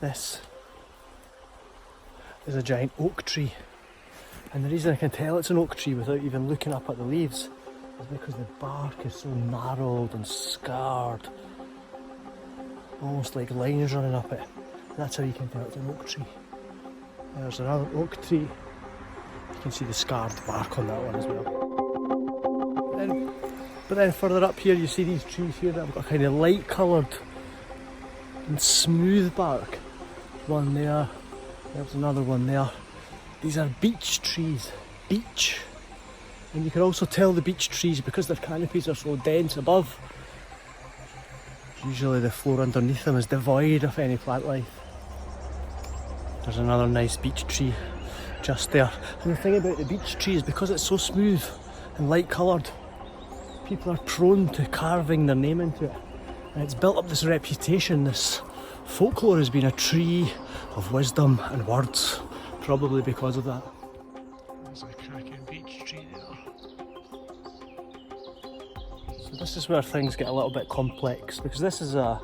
This is a giant oak tree, and the reason I can tell it's an oak tree without even looking up at the leaves is because the bark is so gnarled and scarred, almost like lines running up it. That's how you can tell it's an oak tree. There's another oak tree. You can see the scarred bark on that one as well. But then further up here you see these trees here that have got kind of light coloured and smooth bark. One there, there's another one there. These are beech trees, beech. And you can also tell the beech trees because their canopies are so dense above. Usually the floor underneath them is devoid of any plant life. There's another nice beech tree just there. And the thing about the beech tree is because it's so smooth and light coloured, people are prone to carving their name into it. And it's built up this reputation, this folklore has been a tree of wisdom and words, probably because of that. There's a cracking beech tree there. So this is where things get a little bit complex, because this is an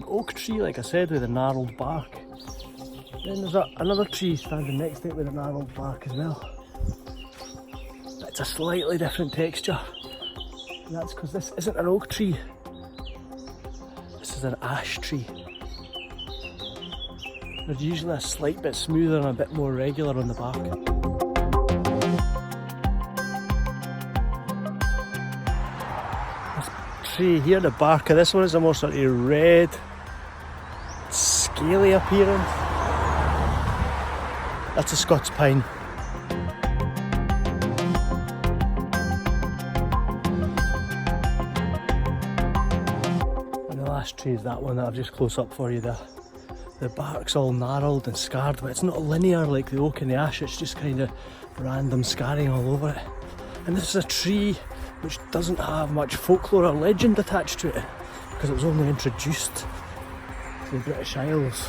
oak tree, like I said, with a gnarled bark. Then there's another tree standing next to it with a gnarled bark as well. It's a slightly different texture. And that's because this isn't an oak tree. This is an ash tree. They're usually a slight bit smoother and a bit more regular on the bark. This tree here, the bark of this one is a more sort of red, scaly appearance. That's a Scots pine. And the last tree is that one that I've just close up for you there. The bark's all gnarled and scarred, but it's not linear like the oak and the ash, it's just kind of random scarring all over it. And this is a tree which doesn't have much folklore or legend attached to it, because it was only introduced to the British Isles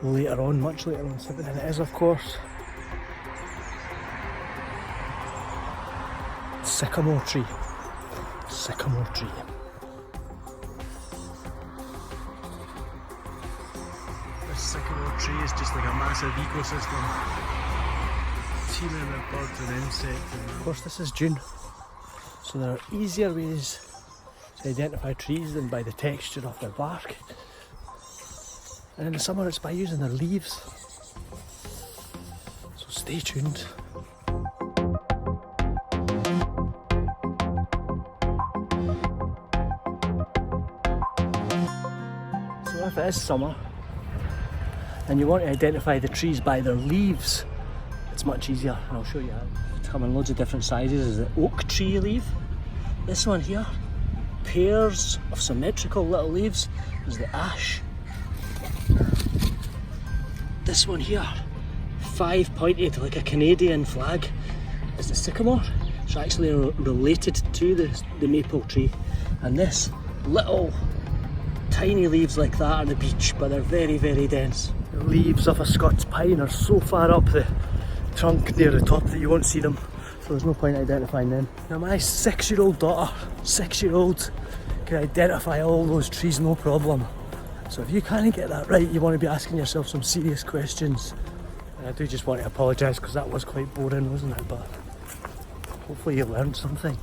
later on, much later on. And it is, of course, sycamore tree. Sycamore tree. This sycamore tree is just like a massive ecosystem, teeming with birds and insects. Of course, this is June, so there are easier ways to identify trees than by the texture of their bark. And in the summer it's by using their leaves. So stay tuned. So if it is summer and you want to identify the trees by their leaves, it's much easier, and I'll show you how. They come in loads of different sizes. There's the oak tree leaf. This one here, pairs of symmetrical little leaves. There's the ash. This one here, 5-pointed like a Canadian flag, is the sycamore. It's actually related to the maple tree. And this little tiny leaves like that are the beech, but they're very, very dense. The leaves of a Scots pine are so far up the trunk near the top that you won't see them, so there's no point identifying them. Now my 6-year-old daughter, 6-year-old, can identify all those trees no problem. So if you can't get that right, you want to be asking yourself some serious questions. And I do just want to apologise because that was quite boring, wasn't it? But hopefully you learned something.